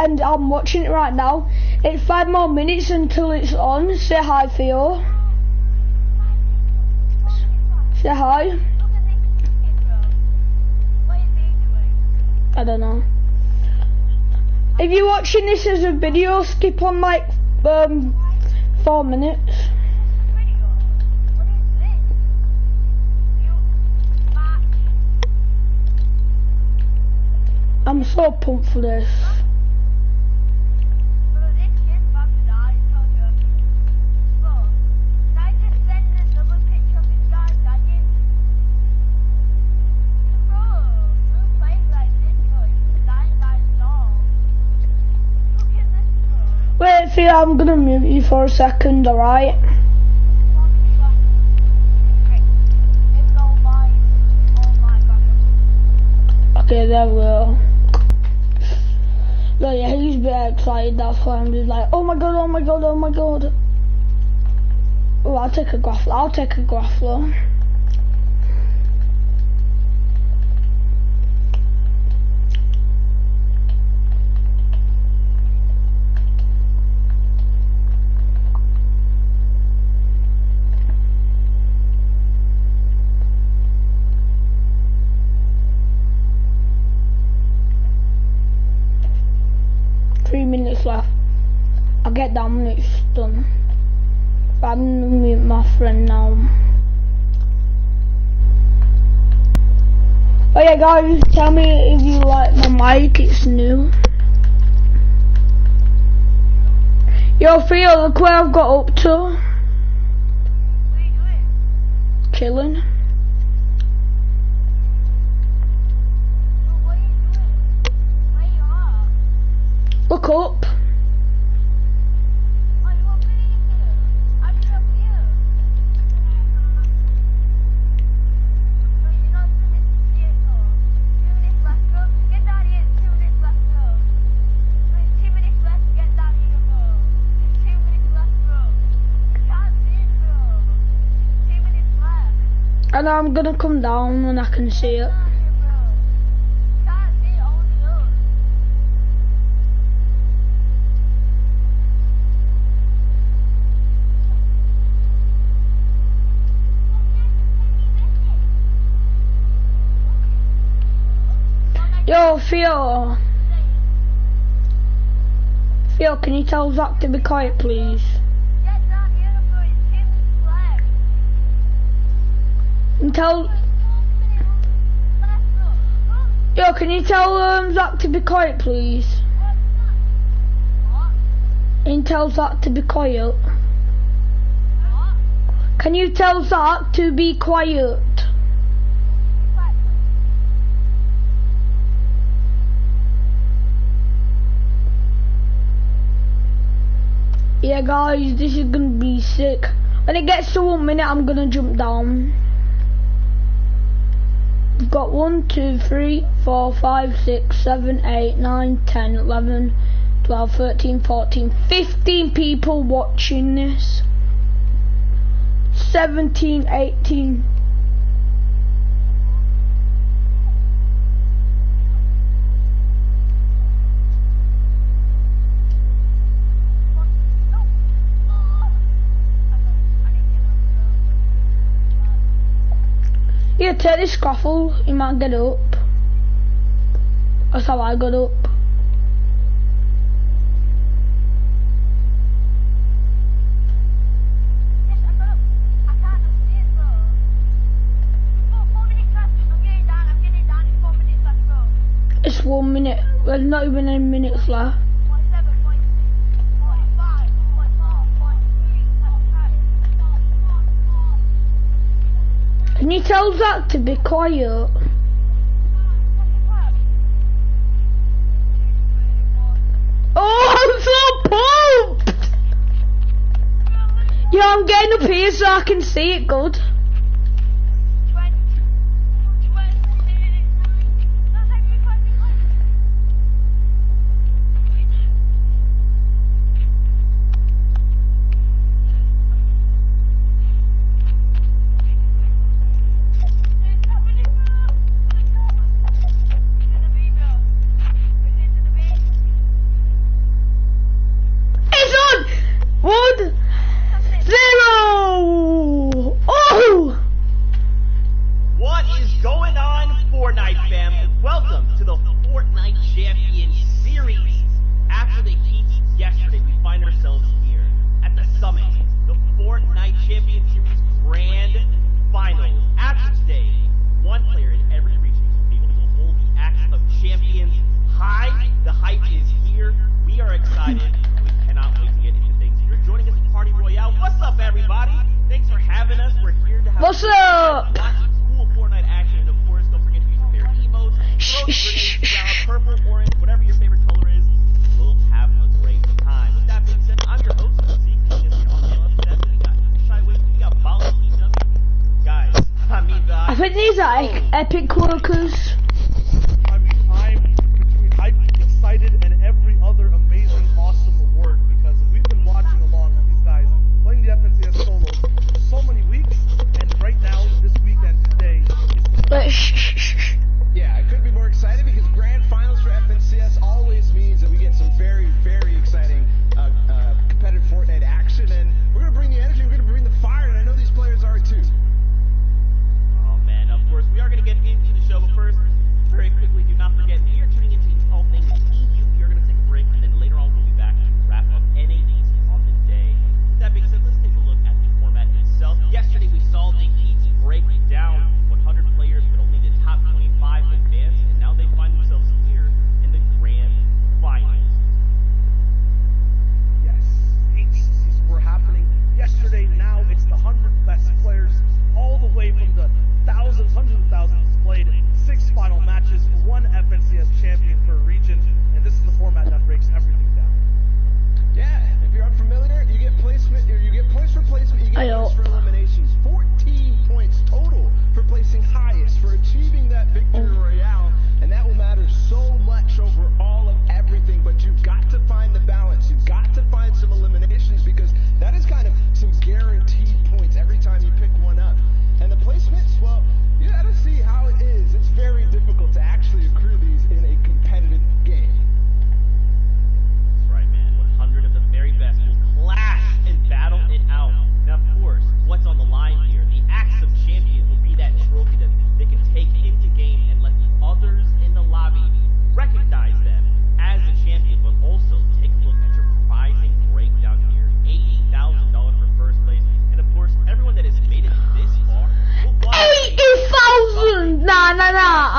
and I'm watching it right now. It's 5 more minutes until it's on. Say hi, Theo. Say hi. I don't know. If you're watching this as a video, skip on like 4 minutes. I'm so pumped for this. Wait, Theo, I'm gonna mute you for a second, alright? Okay, there we go. But yeah, he's a bit excited, that's why I'm just like, oh my god, oh my god, oh my god. Oh, I'll take a grappler. 3 minutes left. I'll get that when it's done. But I'm gonna meet my friend now. Oh yeah guys, tell me if you like my mic, it's new. Yo Theo, look where I've got up to. What are you doing? Chilling. What are you doing? Where you are? Look up. Oh, you want me here? I'm here for you. So you're not doing this vehicle. 2 minutes left, go. Get down here, 2 minutes left, go. So it's 2 minutes left, get down here, bro. It's 2 minutes left, bro. You can't see it, bro. 2 minutes left. And I'm gonna come down when I can see it. Down here, bro. You can't see it, only us. Yo, Theo. Theo, can you tell Zach to be quiet, please? Get down here, bro. It's 2 minutes left. And tell... Yo, can you tell Zach to be quiet, please? And tell Zach to be quiet. Can you tell Zach to be quiet? Yeah guys, this is gonna be sick. When it gets to 1 minute, I'm gonna jump down. We've got 1, 2, 3, 4, 5, 6, 7, 8, 9, 10, 11, 12, 13, 14, 15 people watching this. 17, 18. Yeah, take this scruffle, you might get up. That's how I got up. Yes, I got up. I can't see it, bro. 4 minutes left. I'm getting down. It's 4 minutes left, bro. It's 1 minute, there's not even any minutes left. 47, 46, 45, 44, 43, 45. Can you tell Zach to be quiet? Oh, I'm so pumped! Yeah, I'm getting up here so I can see it good. 20. That's actually 20 left. is that Epic Workers? I mean, I'm between hyped, excited, and every other amazing, awesome award because we've been watching along with these guys playing the FNCS solos for so many weeks, and right now, this weekend, today, it's Yeah, I couldn't be more excited because grand finals for FNCS always means that we get some very, very exciting competitive Fortnite action, and we're going to bring the energy, we're going to bring the fire, and I know these players are too. Oh man, of course, we are going to get into the show, but first, very quickly, do not forget, we are tuning into all things EU. We are going to take a break, and then later on, we'll be back to wrap up NAEs on the day. With that being said, let's take a look at the format itself. Yesterday, we saw the Heat break down 100 players, but only the top 25 advanced, and now they find themselves here in the grand finals. yes, 8 seasons were happening yesterday. Now it's the 100 best players, all the way from the thousands, hundreds of thousands played. 6 final matches, 1 FNCS champion per region, and this is the format that breaks everything down. Yeah, if you're unfamiliar, you get placement, or you get points for placement, you get points for eliminations. 14 points total for placing highest, for achieving that victory royale, and that will matter so much over all of everything, but you've got to find the balance. You've got to find some eliminations because that is kind of some guaranteed points every time you pick one up. And the placements, well, you got to see how it is. It's very difficult to actually accrue these in a competitive game. That's right, man. 100 of the very best will clash and battle it out. Now, of course, what's on the line here? The Axe of Champion will be that trophy that they can take into game and let the others in the lobby recognize them as the champion, but also take a look at your prizing breakdown here. $80,000 for first place, and of course, everyone that has made it this far will walk away. 80,000! Nah.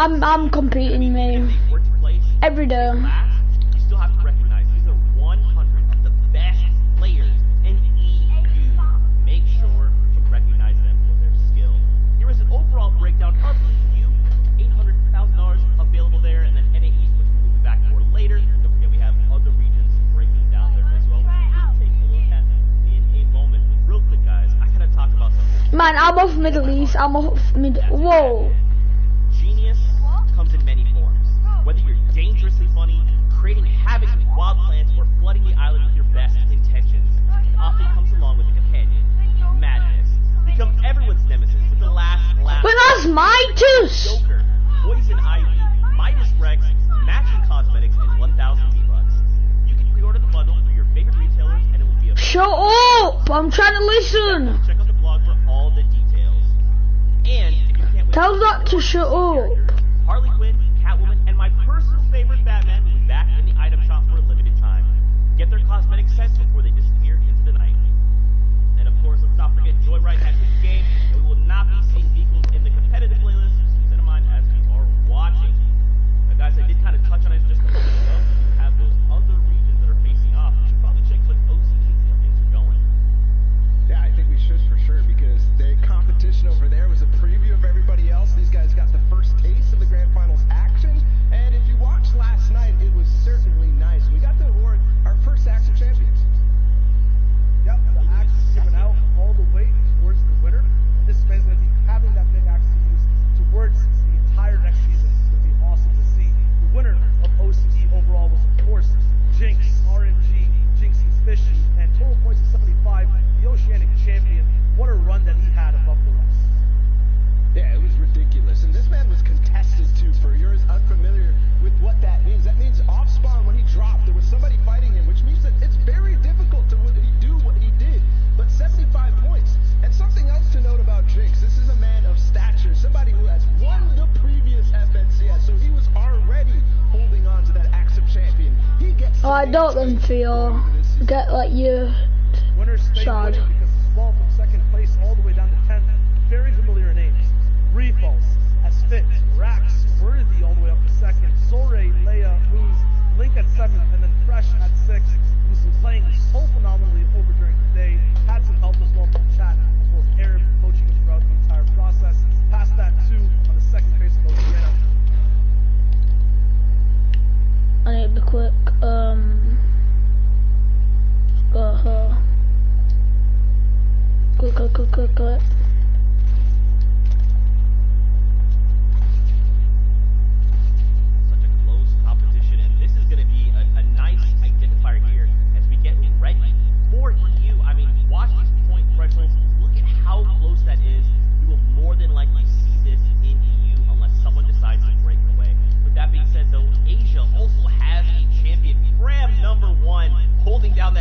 I'm competing, man. If they were to place Every day. last, you still have to recognize these are 100 of the best players in EU. Make sure to recognize them for their skill. Here is an overall breakdown of EU. $800,000 available there, and then NAEs, which we will be back for later. Don't forget we have other regions breaking down there as well, which we will take a look at in a moment. Real quick, guys, I gotta talk about something. Man, I'm off Middle East. I'm off Mid. Whoa. Genius comes in many forms. Whether you're dangerously funny, creating havoc with wild plans, or flooding the island with your best intentions, it often comes along with a companion, madness. Become everyone's nemesis with the last laugh. But that's Midas! Joker, Poison Ivy, Midas Rex, matching cosmetics, and 1,000 V-Bucks. You can pre-order the bundle through your favorite retailers, and it will be available. Shut up! I'm trying to listen. Check out the blog for all the details. And if you can't wait Tell that to shut up. Harley Quinn, Catwoman, and my personal favorite Batman will be back in the item shop for a limited time. Get their cosmetic sets before they disappear into the night. And of course, let's not forget Joyride has this game, and we will not be seeing vehicles in the competitive playlist, so keep that in mind as we are watching. Now guys, I did kind of touch on it just a little bit ago. We have those other regions that are facing off. We should probably check with OCG to see how things are going. Yeah, I think we should for sure because the competition over there was a preview of everybody else. These guys got the first taste of the grand finals action, and if you watched last night, it was certainly nice. We got to award our first Axe of Champions. Yep, the axe is given out all the way towards the winner. This man's going to be having that big axe to use towards the entire next season. It's going to be awesome to see. The winner of OCE overall was, of course, Jinx, RNG, Jinxie's Fishy, and total points of 75, the Oceanic champion. What a run that he had above the rest. Yeah, it was ridiculous. And this man was contested too. For yours unfamiliar with what that means off spawn when he dropped, there was somebody fighting him, which means that it's very difficult to do what he did. But 75 points. And something else to note about Jinx, this is a man of stature, somebody who has won the previous FNCS, so he was already holding on to that Axe of Champion. He gets Oh, I don't then feel. Get like you. Winners stay Sad. winning because as well from second place all the way down to 10th, very familiar names. Repulse, Asfit, Rax, Worthy all the way up to second, Zore, Leia, Moose, Link at 7th, and then Fresh at 6th, who's been playing so phenomenally over during the day. Had some help as well from chat, as well as Arab coaching him throughout the entire process. Past that too on the second face of Oceana. I need to be quick. Quick.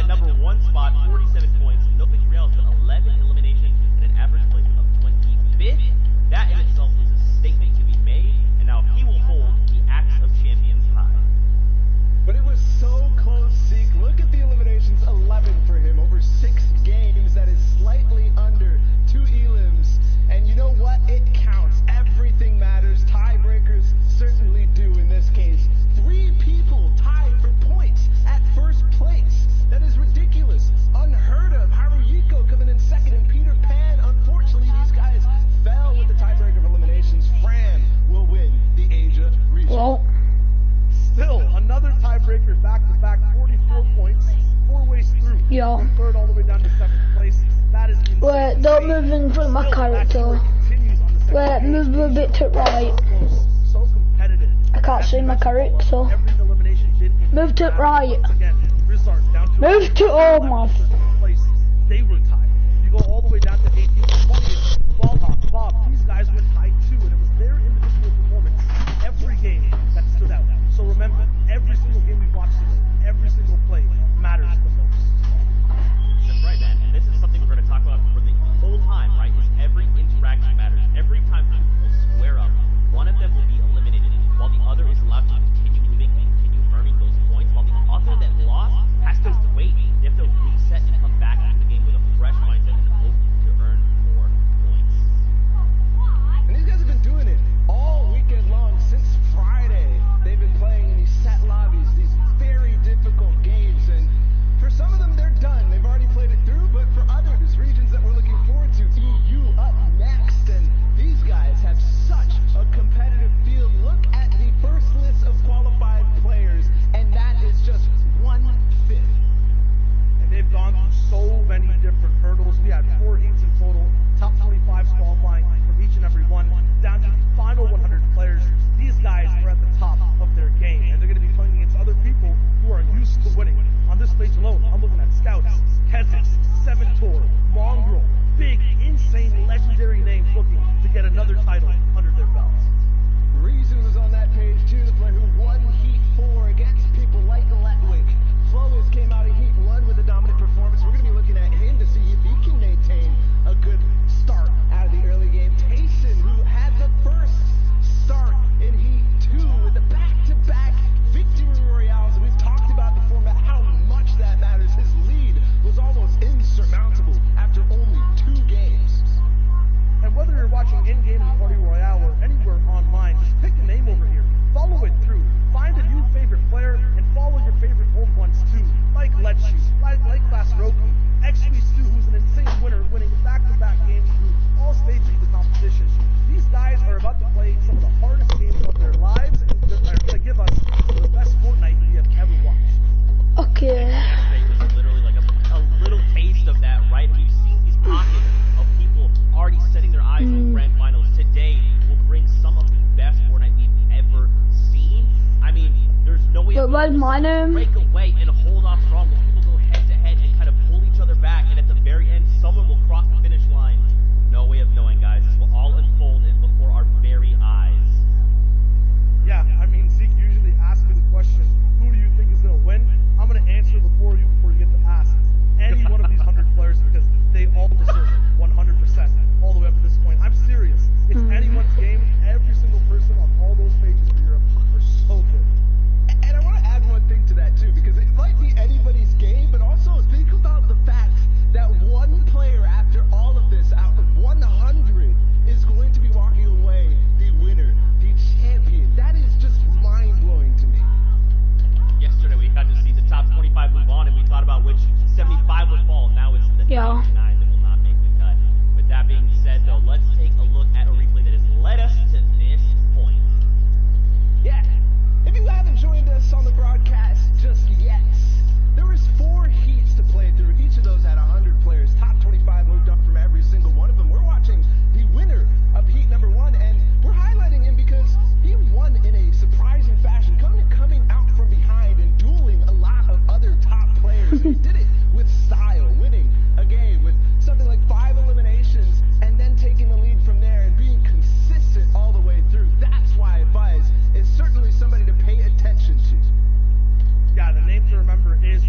that number 1 spot, 47 points. No Victory Royales, but 11 eliminations and an average place of 25th. That in itself is a statement to be made, and now he will hold the Axe of Champions high. But it was so close, Zeke. Look at the eliminations, 11 for him over 6 games. That is slightly under 2 elims. And you know what? It counts. Everything matters. Tiebreakers certainly do in this case. 3 people tied for points at first place. That is ridiculous. Unheard of. Haruhiko coming in second, and Peter Pan. Unfortunately, these guys fell with the tiebreaker of eliminations. Fran will win the Asia region. Well, Still, another tiebreaker back-to-back, 44 points, 4 ways through. Yeah. From third all the way down to 7th place. That is insane. wait, don't move in front of my Still, that character. story continues on the second Wait, page. move a bit to right. So close, so competitive. I can't see my character. Every elimination did Move to right. Once again, Rizard down to Move to all my. place. They were tied. You go all the way down to 18th, 20th. Wallhawk, Bob, these guys went tied too, and it was their individual performance every game that stood out. So remember, every single game we watched today, every single play matters the most. That's right, man. And this is something we're going to talk about for the whole time, right? Is every interaction matters. Every time people will square up, one of them will be eliminated, while the other is allowed to continue moving and continue earning those points, while the other that lost has to wait. They have to reset and come back into the game with a fresh mindset and hope to earn more points. And these guys have been doing it all weekend long since Friday. They've been playing in these set lobbies, these very difficult games, and for some of them they're done. They've already played it through, but for others, regions that we're looking forward to, EU up next, and these guys have such a competitive field. Look at the first list of qualified players, and that is just 1/5. And they've gone through so many different hurdles. We had 4 heats in total, top 25s qualifying from each and every one, down to the final 100 players. These guys are at the top of their game, and they're going to be playing against other people who are used to winning. On this page alone, I'm looking at Scouts, Kessis, Seven Tour, Mongrel, big, insane, legendary names looking to get another title under their belts. Reason was on that page too, the player who won Heat 4 against people like Letwick. Flores came out of Heat 1 with a dominant performance. We're going to be looking at him to see if he can maintain a good start out of the early game. Tayson, who had the first start in Heat 2 with the back-to-back Victory Royales. And we've talked about the format, how much that matters. His lead was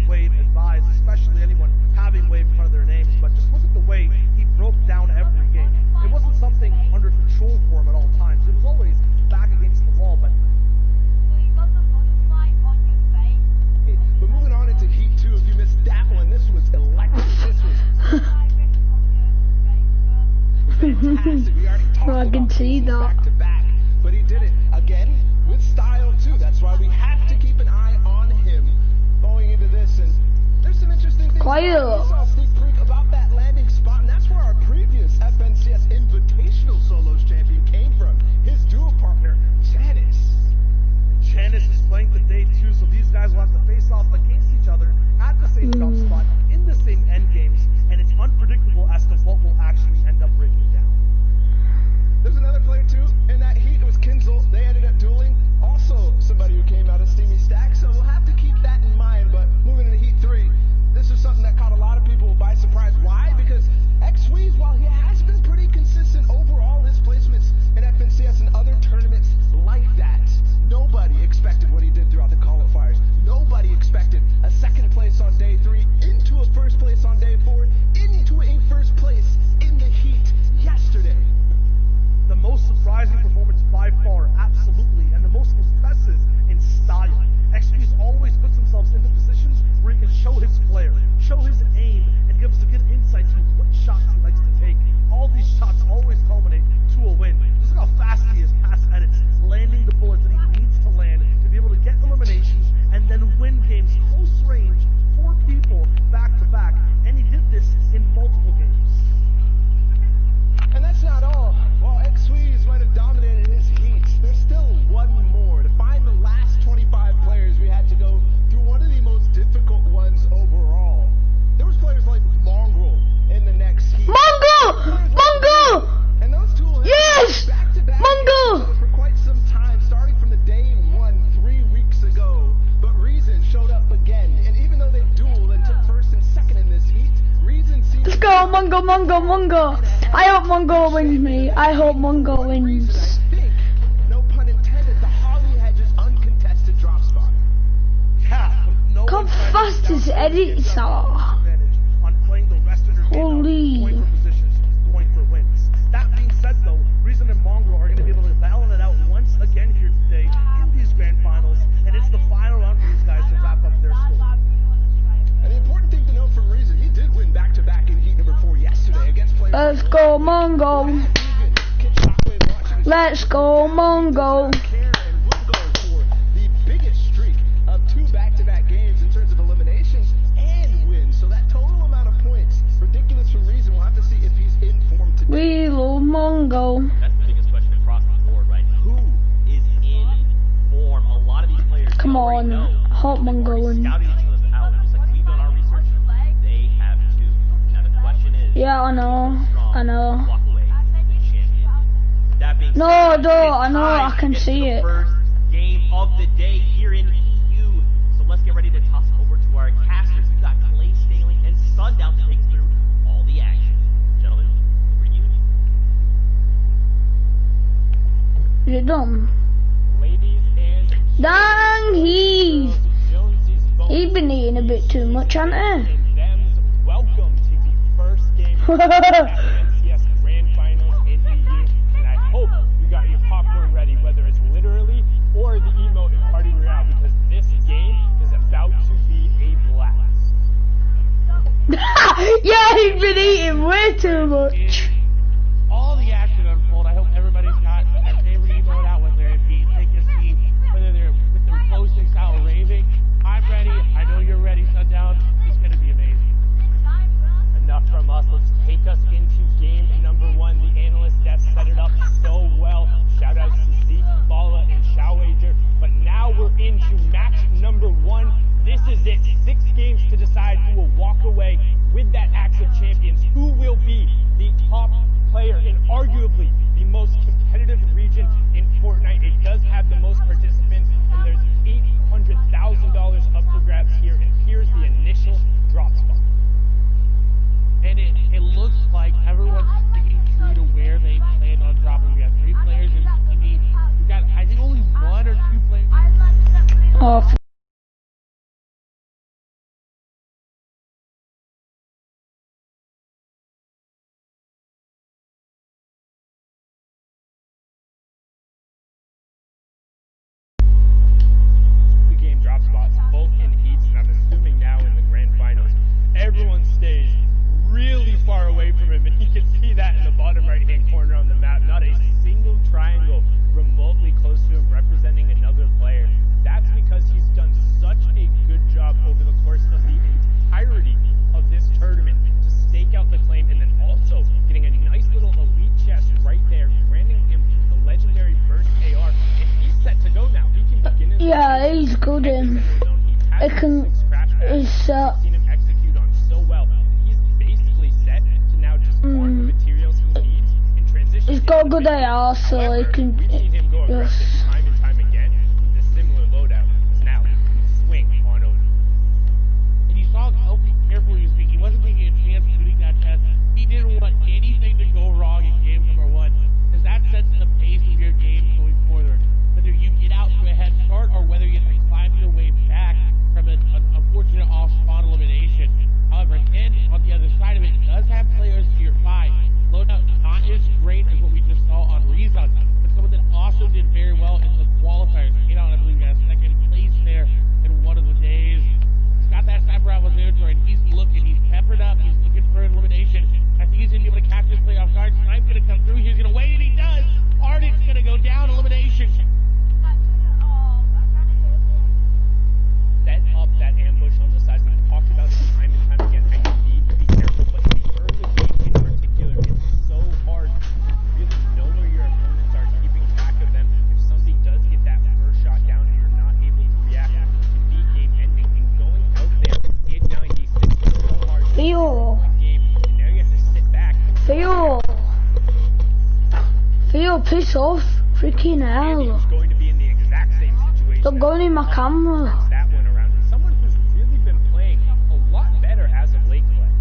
Wave advised, especially anyone having Wave in front of their names, but just look at the way he broke down every game. It wasn't something under control for him at all times. It was always back against the wall, but So you got the butterfly on your face. But moving on into Heat 2, if you missed that one, this was electric. This was fantastic. We already talked I can about see Kingsley that. back to back, but he did it again with style too. That's why we have to keep an eye on him going into this. And there's some interesting things. Quiet. We saw a sneak peek about that landing spot, and that's where our previous FNCS Invitational Solos champion came from. His duo partner, Janice. Janice is playing the day 2, so these guys will have to face off against each other at the same jump spot, in the same end games, and it's unpredictable as to what will actually end up breaking down. There's another player too in that Heat. It was Kinzel. They ended up dueling. Also somebody who came out of Steamy Stack, so we'll have to keep that in mind. But moving into Heat 3, this is something that caught a lot of people by surprise. Why? Because X-Weez, while he has been pretty consistent overall, his placements in FNCS and other tournaments like that, nobody expected what he did throughout the qualifiers. Nobody expected a second place on day 3, into a first place on day 4, into a first place in the Heat yesterday. The most surprising performance by far, absolutely, and the most impressive in style. X-Weez always puts themselves into positions where he can show his flair, show his aim, and give us a good insight to what shots he likes to take. All these shots always culminate to a win. Just look how fast he is past edits, landing the bullets that he needs to land to be able to get eliminations and then win games close range, 4 people back to back, and he did this in multiple games. And that's not all. While X-Weez might have dominated his Heat, there's still one more. To find the last 25 players, we had to go through one of the most difficult ones overall. There was players like Mongrel in the next Heat. Mongo! Mongo! And those two will have Yes! back-to-back Mongo! for quite some time, starting from the day 1 3 weeks ago. But Reason showed up again, and even though they dueled and took first and second in this Heat, Reason seemed Let's go, Mongo, Mongo, Mongo. I hope Mongo wins me. I hope Mongo wins. I think, no pun intended, the Holly Hedges uncontested drop spot. Yeah, with no How one trying to fast get his down, edits gives them are. an advantage on playing the rest of their game out, Holy. going for positions, going for wins. That being said, though, Reason and Mongrel are going to be able to battle it out once again here today in these grand finals, and it's the final round for these guys to wrap up their story. And the important thing to note from Reason, he did win back-to-back in Heat number 4 yesterday against players Let's like go, Logan, Mongo. Brad Egan, Kid Shockwave watching his Let's go, Mongo. Care and will go for the biggest streak of 2 back-to-back games in terms of eliminations and wins. So that total amount of points, ridiculous from Reason. We'll have to see if he's in form today. We love Mongo. That's the biggest question across the board, right? Who is in form? A lot of these players Come already on. know. Hope They've Mongo already wins. scouted each other out. Just like we've done our research, they have too. Now the question is, Yeah, I know. I know. walk away with champion. That being No, said, no, it's I know, time I can to get see to the it. First game of the day here in EU. So let's get ready to toss it over to our casters. We've got Clay Staling and Sundown to take us through all the action. Gentlemen, over to you. Is it done? Ladies and Dang, he's been eating a bit too much, hasn't he? and them's welcome to the first game of the NCS Grand Finals in EU. And I hope you got your popcorn ready, whether it's literally or the emote in Party Royale, because this game is about to be a blast. Yeah, he's been eating way too much. All the action unfold. I hope everybody's got their favorite emote out, whether it be take a seat, whether they're with their closing style raving. I'm ready. I know you're ready. Sundown. It's going to be amazing. Enough from us. Let's take us into game number 1. The analyst Death set it up so well. Shout outs to Zeke, Bala, and Showager. But now we're into match number 1. This is it. 6 games to decide who will walk away with that Axe of Champions. Who will be the top got good AR, so However, he can we've seen him go aggressive just. time and time again with a similar loadout. Now, swing on over. And you saw how careful he was being. He wasn't taking a chance shooting that test. He didn't want anything to go wrong in game number 1, because that sets the pace of your game going forward. Whether you get out to a head start or whether you have to climb your way back from an unfortunate off-spawn elimination. However, Hen, on the other side of it, does have players to your side. Loadout not as great as what we just saw on Rezon, but someone that also did very well in the qualifiers. Came out, I believe, got second place there in one of the days. He's got that sniper rifle territory, and he's looking. He's peppered up. He's looking for an elimination. I think he's going to be able to catch this play off guard. Snipe's going to come through. He's going to wait, and he does. Ardent's going to go down. Elimination. Set up that ambush on the side. We've talked about it time and time again how you need to be careful, but in the early game in particular, it's so hard to really know where your opponents are, keeping track of them. If somebody does get that first shot down and you're not able to react, it can be game ending. And going out there in 96 is so hard. Theo. Game, and now you have to sit back. Theo, piss off. Freaking Andy hell. was going to be in the exact same situation. Stop going in my camera. That one around. And someone who's really been playing a lot better as of late, Clay.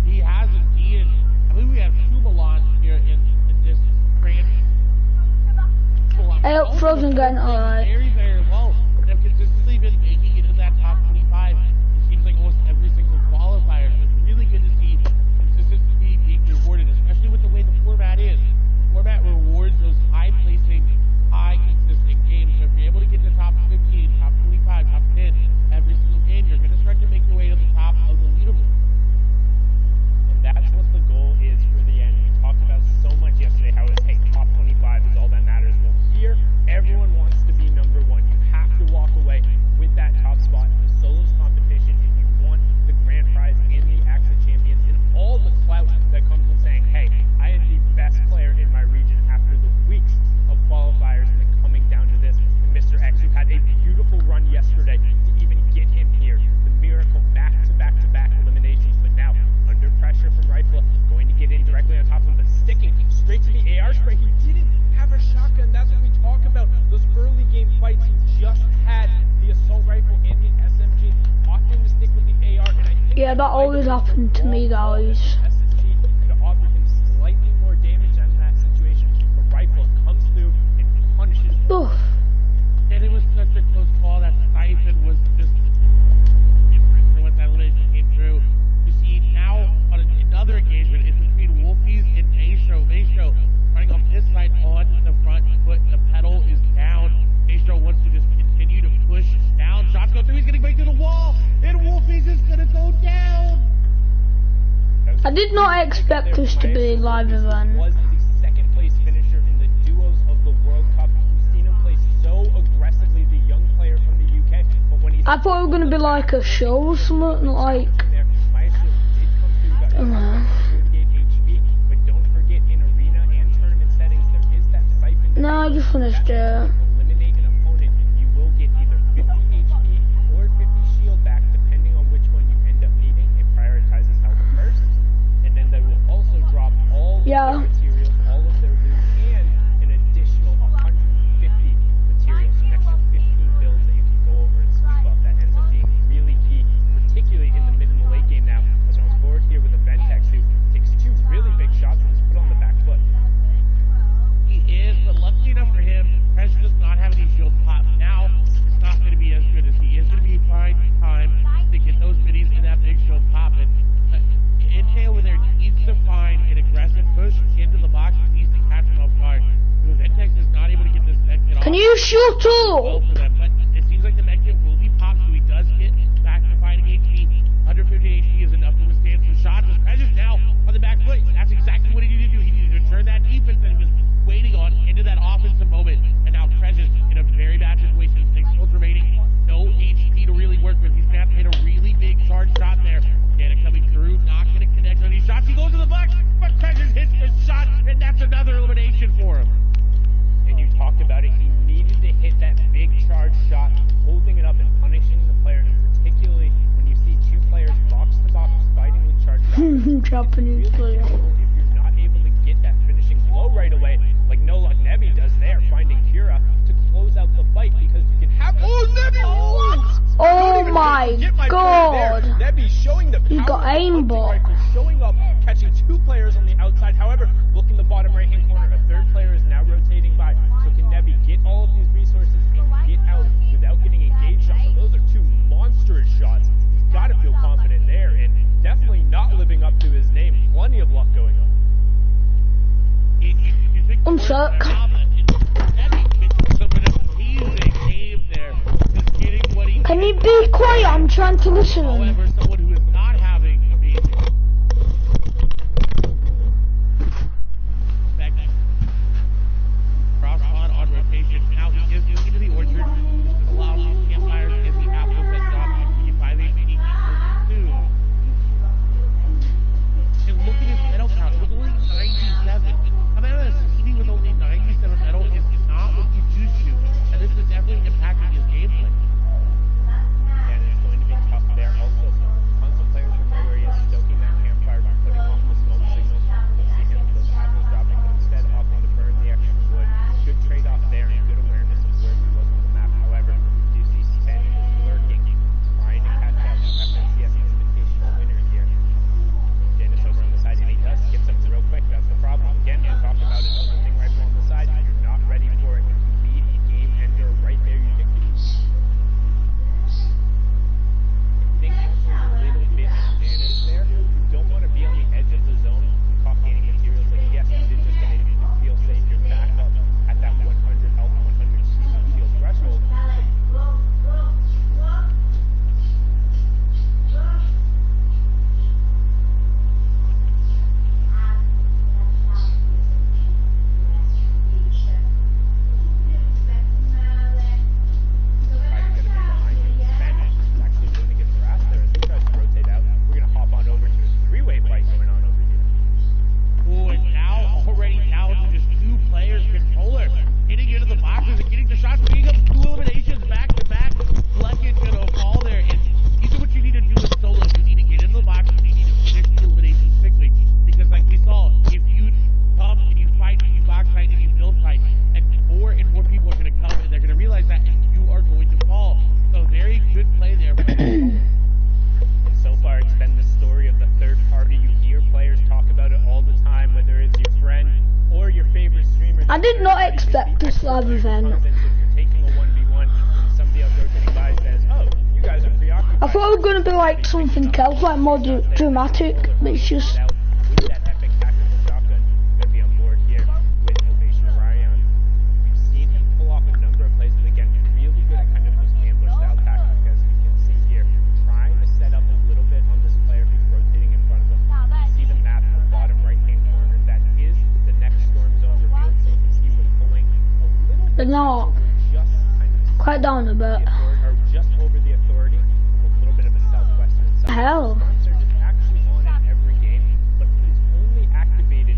He has indeed. I believe we have Shubalan here in this grand. Hey, up Frozen Gun, alright. Very, very well. They've consistently been making it in that top 25. It seems like almost every single qualifier. So it's really good to see consistency being rewarded, especially with the way the format is. The format rewards those high-placing, high-consistent games. So if you're able to get to top 15, top 25, top 10 every single game, you're going to start to make your way to the top of the leaderboard. And that's what the goal is for the end. We talked about so much yesterday how it's, hey, top 25 is all that matters. Well, here, everyone wants to be number 1. You have to walk away with that top spot in the solos competition if you want the grand prize in the AXA Champions and all the clout that comes with saying, hey, I am the best player in my region after the weeks of qualifiers and then coming down to this. And Mr. X, who had a beautiful run yesterday to even get him here. The miracle back-to-back-to-back eliminations, but now under pressure from Rifle, going to get in directly on top of him, but sticking straight to the AR spray. He didn't have a shotgun. That's what we talk about. Those early game fights, he just had the assault rifle and the SMG, opting to stick with the AR. And I think Yeah, that always happened to me, guys. SMG could have offered him slightly more damage in that situation. The Rifle comes through and punishes him. Oof. And it was such a close call. That Siphon was just different for what that elimination came through. You see now on another engagement, it's between Wolfies and Maestro. Maestro running off this side on the front foot. The pedal is down. Maestro wants to just continue to push down. Shots go through. He's getting back to the wall. And Wolfies is going to go down. I did not expect this to be a live event. Was the second place finisher in the duos of the World Cup. We've seen him play so aggressively, the young player from the UK. But when he I thought it was gonna be like a show or something like. Maestro did come through, got 38 HP, but don't forget in arena and tournament settings there is that siphon. No, I just finished it. Eliminate an opponent, you will get either 50 HP or 50 shield back, depending on which one you end up needing. It prioritizes health first, and then they will also drop all of Yeah. their materials, all of their loot, and an additional 150 materials, so an extra 15 builds that you can go over and sweep up. That ends up being really key, particularly in the mid and the late game now, as I was forward here with the Ventex, who takes 2 really big shots and is put on the back foot. He is, but lucky enough for him, Press does not have any shield pop. Now, it's not going to be as good as he is going to be fine time to get those minis in that big shield pop. And Intel over there needs to find an aggressive push into the box. He needs to catch him off guard. Because Ventex is not able to get this med kit off. Can you shoot Well up? for them, but it seems like the med kit will be popped, so he does get back to fighting HP. 150 HP is enough to withstand some shots. With Precious now on the back foot. That's exactly what he needed to do. He needed to turn that defense that he was waiting on into that offensive moment. And now Precious in a very bad situation. 6 kills remaining. No HP to really work with. He's going to have to hit a really big charge shot there. Cannon coming through, not going to connect on these shots. He goes to the box, but Precious hits the shot, and that's another elimination for him. And you talked about it, he needed to hit that big charge shot, holding it up and punishing the player, and particularly when you see 2 players box to box fighting with charge shots. Japanese It's really player. difficult if you're not able to get that finishing blow right away, like No Luck Nebby does there, finding Kira to close out the fight because you can have. Oh, Nebby! What? Oh my god! Nebby showing the You power got of the hunting aimbot. rifle, showing up, catching 2 players on the outside. However, look in the bottom right-hand corner, a 3rd player is now rotating by. So can Nebby get all of these resources and get out without getting engaged shots? So those are 2 monstrous shots. He's got to feel confident there, and definitely not living up to his name. Plenty of luck going on. Unsuck. Can you be quiet? I'm trying to listen. However, someone who is not having amazing cross on rotation. Now he is moving to the orchard. This is allowing these campfires and the apples that drop you by the 2. And look at his medal count. It was only 97. Havana City with only 97 medals is not what he's used to. And this is definitely impacting his gameplay. And it's going to be tough there. Also, tons of players from where he is stoking that campfire, putting off the smoke signal. We'll see him, those apples dropping, but instead opting to burn the extra wood. Good trade-off there and good awareness of where he was on the map. However, you see Sven is lurking, trying to catch out FNCS Invitational winner here. Dennis over on the side, and he does get something real quick. That's the problem. Again, we talked about it. Hunting rifle on the side. You're not ready for it. Be a game ender right there. You can think there's a little bit of advantage there. You don't want to be on the edge of the zone and caught gaining materials. Like, yes, you did just get it. You feel safe. You're back up at that 100 health, 100 shield threshold. Oh, and now, already down to just 2 players. Controller getting into the boxes and getting the shots, being up 2 eliminations back to back. Fleck's gonna fall there. And these are what you need to do in solos. You need to get into the box and you need to finish the eliminations quickly. Because like we saw, if you come and you fight and you box fight and you build fight, and more people are gonna come and they're gonna realize that and you are going to fall. So very good play there from Controller. And so far, it's been the story of the third party. You hear players talk about it all the time, whether it's your friend or your favorite streamer. I did not expect this live event. If you're taking a 1v1 and somebody else rotating by says, "Oh, you guys are preoccupied." I thought it was going to be like something else, like more dramatic, but it's just. With that epic tactical shotgun, gonna be on board here with Ovation Orion. We've seen him pull off a number of plays, but again, really good at kind of those ambush style tactics, as we can see here. Trying to set up a little bit on this player who's rotating in front of him. You see the map in the bottom right-hand corner. That is the next storm zone revealed. So you can see we're pulling a little bit. But not Just kind of quite down a bit. or just over the authority, a little bit of a southwestern side. Hell. Storm Surge is actually on in every game, but he's only activated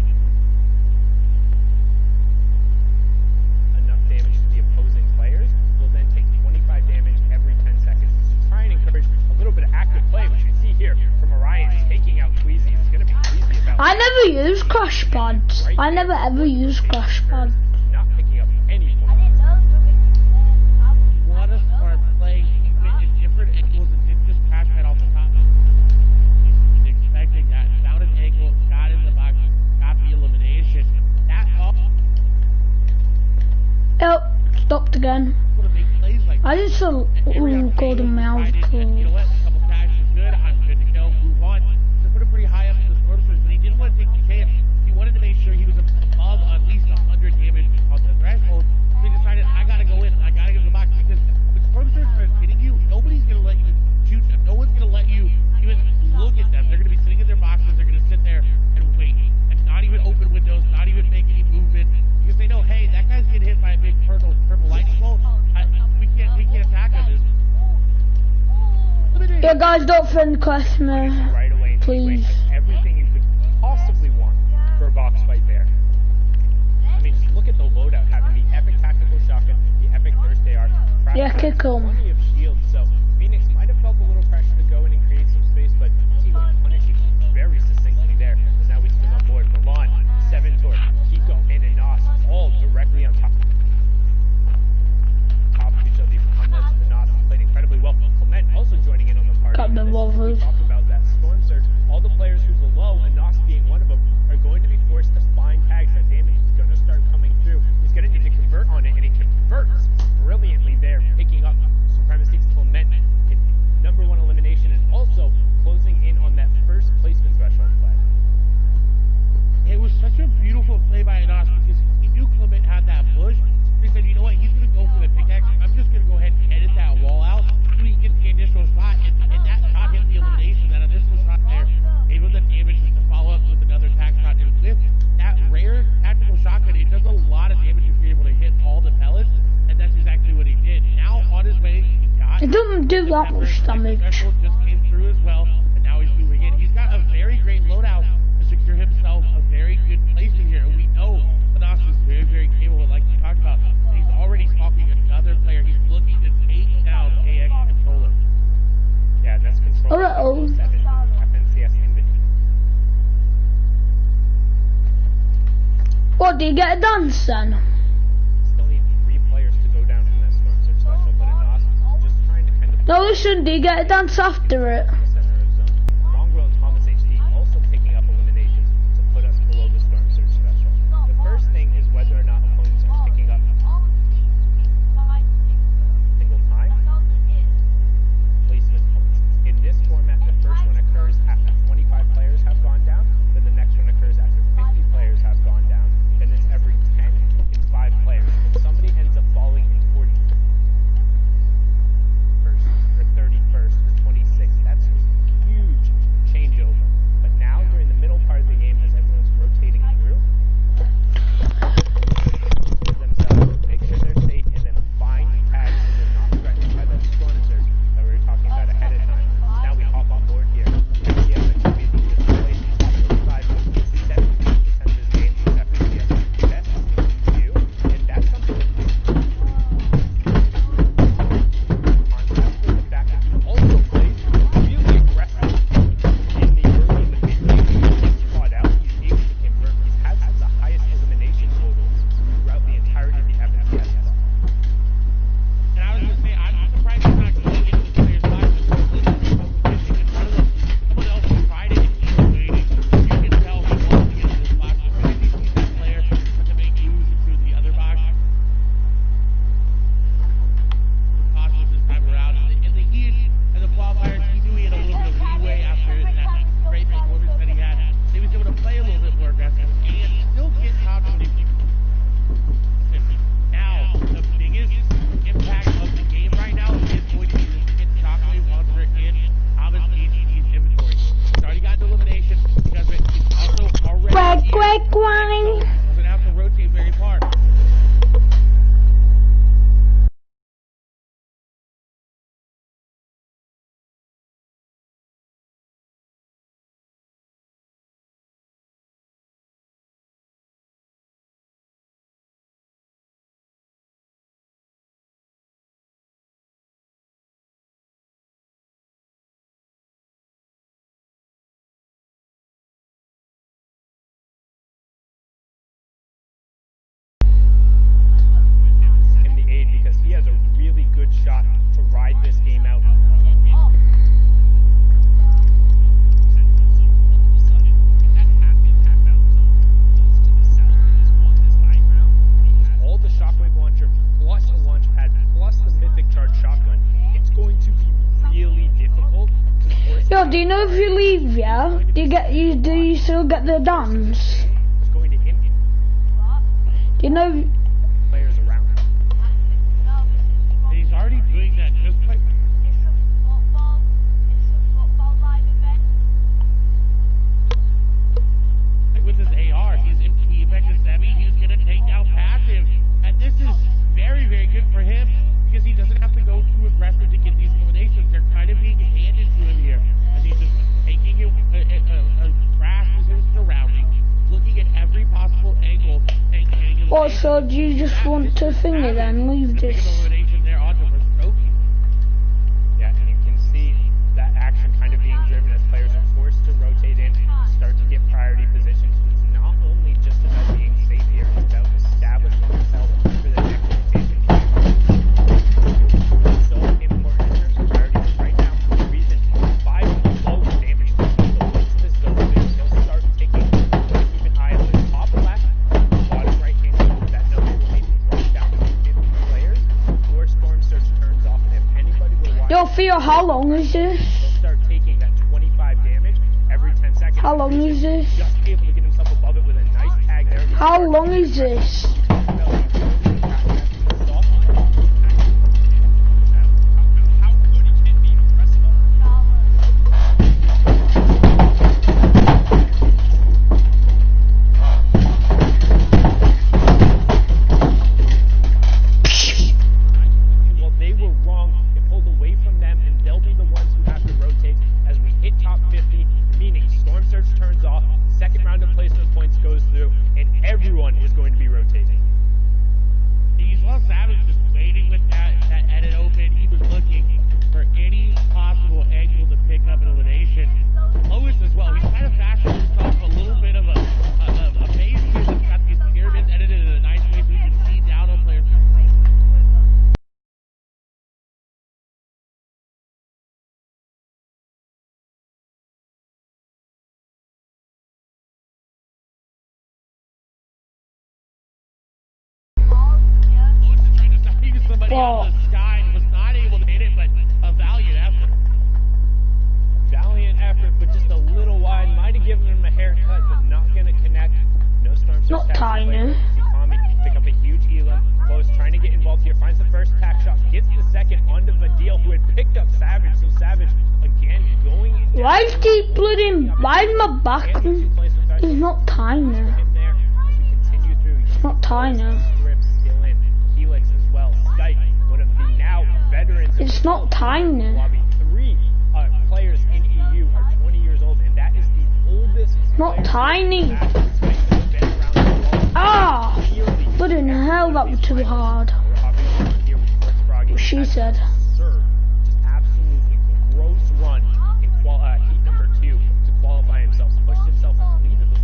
enough damage to the opposing players. Will then take 25 damage every 10 seconds. To try and encourage a little bit of active play, which you see here from Orion taking out Queasy. It's going to be Queasy about. I never use crash pads. I never ever use crash pads. Not picking up any I points. didn't know it was You want to start playing in different angles and didn't just crash right off the top. Expecting that. Found an angle, got in the box, got the elimination. That Yep, stopped again. would have made plays like I just saw golden mouse You know what? A couple crashes is good. I'm good to go. Move on. To put him pretty high up in the storm surge, but he didn't want to take the chance. He wanted to make sure he was above at least 100 damage on the threshold. So he decided, I gotta go in. I gotta get in the box because when storm surge starts hitting you, nobody's gonna let you shoot them. No one's gonna let you even look at them. They're gonna be sitting in their boxes. They're gonna sit there and wait and not even open windows, not even make any movement because they know, hey, that guy's getting hit by a big purple lightning bolt. We can't attack him. Yeah, guys, don't friend request me, Right away, and please. everything you could possibly want for a box fight there. I mean, just look at the loadout, having the epic tactical shotgun, the epic burst AR. Yeah, kick 'em. Plenty of shields, so Phoenix might have felt a little pressure to go in and create some space, but Kiko punishing very succinctly there. Because now we swing on board. Milan, 7 torch, Kiko in and that much damage. Special just came through as well, and now he's moving in. He's got a very great loadout to secure himself a very good placing here, and we know Thanos is very, very capable, like you talked about. He's already stalking another player. He's looking to take down AX Controller. Yeah, that's Controller. Uh-oh. 7 FNCS Infinity. What, do you get a dance then? Still need 3 players to go down from that Storm Surge special, but Anas just trying to kind of No, listen, do you get a dance after it? the center of zone. Mongrel and Thomas HD also picking up eliminations to put us below the Storm Surge special. The first thing is whether or not opponents are picking up single time placement points. In this format, the first one occurs after 25 players have gone down, then the next one occurs after 50 players have gone down, then it's every 10 and 5 players. When somebody ends up falling in 41st or 31st or 26th, that's a huge changeover. But now, during the middle part of the game, as everyone's rotating through, themselves, make sure they're safe, and then find tags so they're not threatened by that storm surge that we were talking about ahead of time. Now we hop on board here. FNCS should be the place top 45 with 17% of his game is FNCS. Best thing to do, and that's something contrast with the fact that he also plays really aggressive in the early and the mid game. He gets caught out, he's able to convert. He's had some of the highest elimination totals throughout the entirety of the FNCS. And I was going to say, I'm surprised he's not going into the player's lives. Someone else tried it and he's waiting. You can tell he wants to get into this box. As soon as he sees that player to make moves into the other box, cautious this time around. In the heat and the qualifiers, he knew he had a little bit of leeway after that great performance that he had. So he was able to play a little bit more aggressive and still get top 20. Now, the biggest impact of the game right now is going to be this hit Shockwave onto in Thomas HD's inventory. He's already got an elimination because he's also already Quack, quack, so quack. doesn't have to rotate very far. In the aid because he has a really good shot to ride this game out. All the shockwave launcher plus the launch pad plus the mythic charge shotgun, it's going to be really difficult to force. Yo, do you know if you leave, yeah? Do you still get the dance? It's going to impact Do you know? players around. And he's already doing that just by with his AR. He affected Semi. He's going to take down passive. And this is very, very good for him because he doesn't have to go too aggressive to get these eliminations. They're kind of being handed to him here. And he's just taking a grasp of his surroundings, looking at every possible angle, and getting What, so do you just want to finger then? Leave the big this. elimination there onto Rostrokey. Yeah, and you can see that action kind of being driven as players are forced to rotate in, start to get priority positions. It's not only just about being safe here, it's about establishing yourself for the next rotation. It's so important in terms of priorities right now. The reason 5 low damage to go into this zone, they'll start taking, keep an eye on the top left, bottom right hand side, that number will maybe drop down to 50 players before Storm Surge turns off. And if anybody were watching, Yo, Theo, how long is this? they'll start taking that 25 damage every 10 seconds. How long is this? Just able to get himself above it with a nice tag there. How long is this? How good he can be impressive. Well, they were wrong. It pulled away from them, and they'll everybody out of the sky and was not able to hit it, but a valiant effort. Valiant effort, but just a little wide. Might have given him a haircut, but not going to connect. No storm surge. Not tiny. Kami pick up a huge Elam. Close, trying to get involved here. Finds the first tack shot. Gets the second onto Vadil, who had picked up Savage. So Savage again going. Why is he blooding? Why is my back? He's not tiny. It's not tiny. Still in. Helix as well. Skype, one of the now veterans. It's not tiny. Three players in EU are 20 years old, and that is the oldest. Not tiny. Ah! But in hell, that was too hard. She said. Just absolutely gross run in heat number 2 to qualify himself. Pushed himself, I believe it was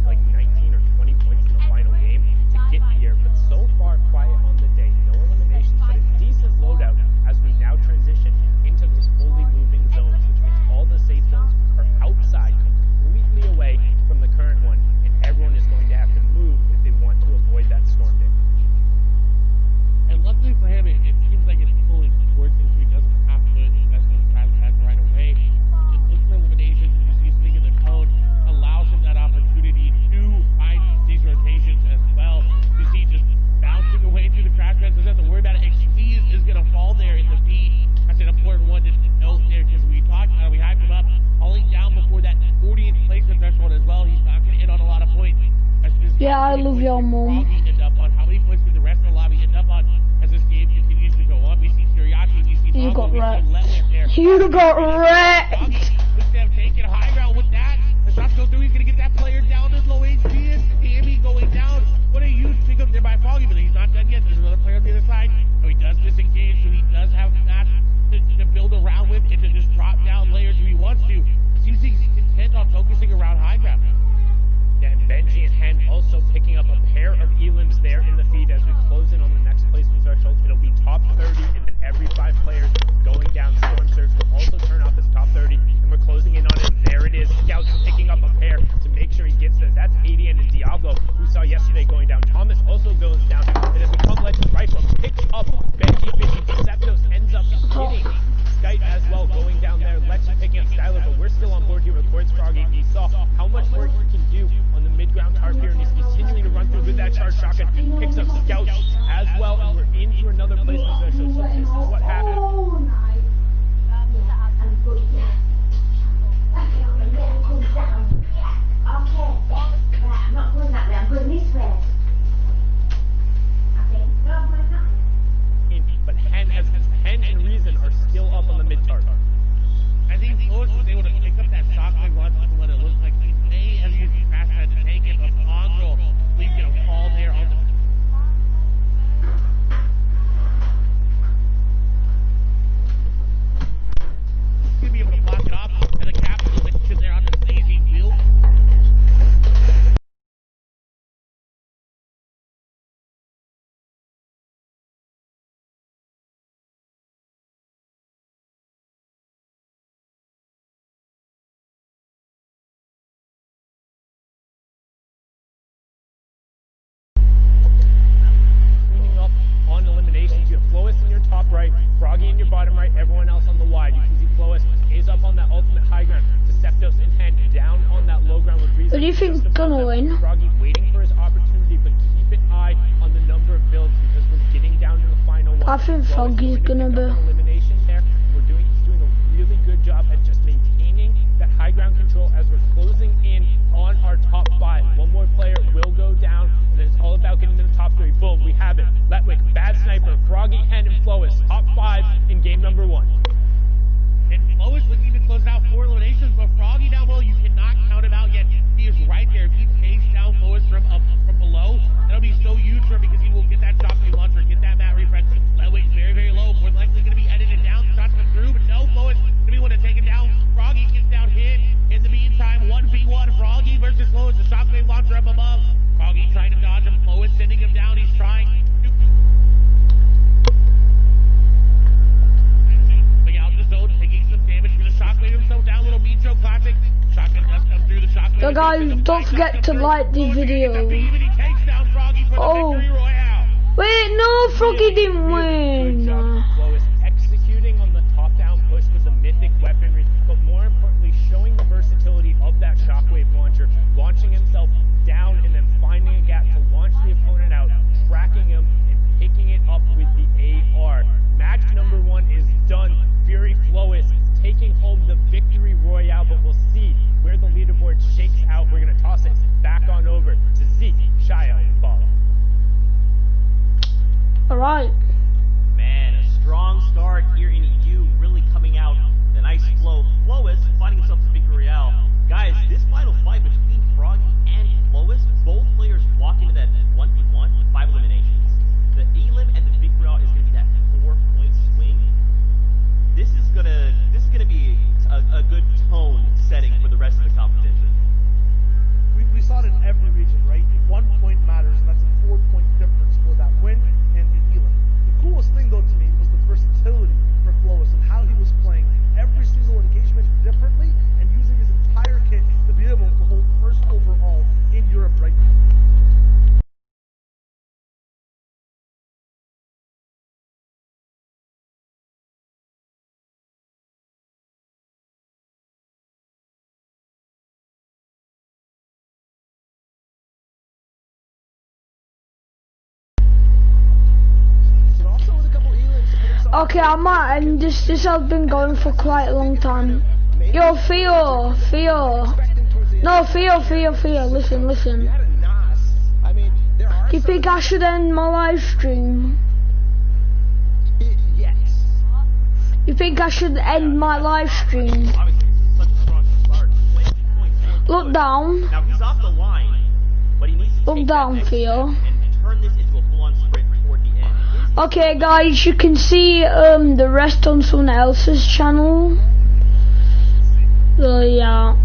like 19 or 20 points in the final game to get here. But so far, quiet on the day. No eliminations, but a decent loadout as we now transition into those fully moving zones, which means all the safe zones are outside, completely away from the current one, and everyone is going to have to move if they want to avoid that storm damage. And luckily for him, it seems like it's pulling towards him, so he doesn't have to invest in the crash pad right away. He just looks for eliminations, and you see his thing in the cone, allows him that opportunity to find these rotations as well. You see just bouncing away through the crash pad, doesn't have to worry about it. Exceed is going to fall there in the feed. That's an important one to note there, because we talked about it, we hyped him up, hauling down before that 40th placement threshold as well. He's not going to hit on a lot of points. Yeah, I love your mom. How many points did the rest of the lobby end up on as this game continues to go on? We see Suriachi, we see You got wrecked. there. You got wrecked. With them taking high ground with that. The shots go through, he's going to get that player down as low HP is. Tammy going down. What a huge pickup there by Foggy, but he's not done yet. There's another player on the other side. So he does disengage, so he does have that to build around with and to just drop down layers if he wants to. He's intent on focusing around high ground. And Benji and Hen also picking up a pair of Elims there in the feed as we close in on the next placement threshold. It'll be top 30, and then every 5 players going down. Storm Surge will also turn off as top 30, and we're closing in on it. There it is. Scouts picking up a pair to make sure he gets there. That's Adian and Diablo, who saw yesterday going down. Thomas also goes down, and as we come Legends Rifle, picks up Benji Fishing. Deceptos ends up hitting Skype as well, going down there. Legend picking up Skylar, but we're still on board here with Quartz Froggy. He saw how much work he can do on the mid-ground tarp here, and he's continuing to run through with that charge shotgun. Picks up Scouts as well, and we're into another placement threshold. So this is what happened. But Hen and Reason are still up on the mid-tarp. I think Flores was able to pick up that shotgun run from what it looks like. He may have used the crash pad to take it, but Mongrel, he's going to fall there on the... He's going to be able to block it off, and the captain is sitting there on the staging wheel. Froggy in your bottom right, everyone else on the wide. You can see Flois is up on that ultimate high ground. Deceptos in hand, down on that low ground with Reason. What do you think gonna win? Froggy waiting for his opportunity, but keep an eye on the number of builds because we're getting down to the final one. I think Froggy's gonna be. Elimination there. He's doing a really good job at just maintaining that high ground control as we're closing in on our top 5. One more player will go down, and then it's all about getting to the top 3. Boom, we have it. Letwick, Bad Sniper, Froggy, Hen, and Flois. Top 5 in game number 1. And Flois looking to close out 4 eliminations, but Froggy down below, you cannot count him out yet. He is right there. If he takes down Flois from below, that'll be so huge for him because he will get that shockwave launcher, get that mat refresh. Letwick's very, very low. More likely going to be edited down. Shots come through, but no, Flois going to be able to take him down. Froggy gets down hit. In the meantime, 1v1, Froggy versus Flois. The shockwave launcher up above. Froggy trying to dodge him. Flois sending him down. He's trying to... But out the zone, taking some damage. Going to shockwave himself down. Little Metro classic. Shotgun does come through the shockwave. So guys, don't forget to like the video. Oh, Wait, no, Froggy didn't Good job win. from Flowis, executing on the top-down push with the mythic weaponry, but more importantly, showing the versatility of that shockwave launcher, launching himself down and then finding a gap to launch the opponent out, tracking him, and picking it up with the AR. Match number 1 is done. Fury Flowis taking home the victory royale, but we'll see where the leaderboard shakes out. We're going to toss it back on over to Zeke, Shia, and Paul. Alright. Man, a strong start here in EU, really coming out the nice flow. Flowis finding himself the victory royale. Guys, this final fight between Froggy and Flowis, both players walk into that 1v1 with 5 eliminations. The Elim and the victory royale is going to be that 4-point swing. This is gonna be a good tone setting for the rest of the competition. We saw it in every region, right? 1 point matters, and that's a 4-point difference for that win and the Elim. The coolest thing, though, to me, was the versatility for Flowis and how he was playing every single engagement differently and using his entire kit to be able to hold first overall in Europe right now. So also with a couple elims to put himself Okay, I might end this. This has been going for quite a long time. Yo, Theo. expecting towards the end. No, Theo, listen. You had a Nas. I mean, there are Do you some- think I should end my live stream? Yes. You think I should end my live stream? Obviously, this is such a strong start. 20 points for Look Flowis. down. Now he's off the line, but he needs to Look take down, that next Theo. step and turn this into a full-on sprint toward the end. Okay, guys, you can see the rest on someone else's channel. So yeah.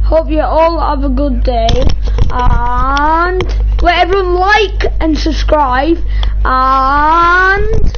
Hope you all have a good day, and let everyone like and subscribe, and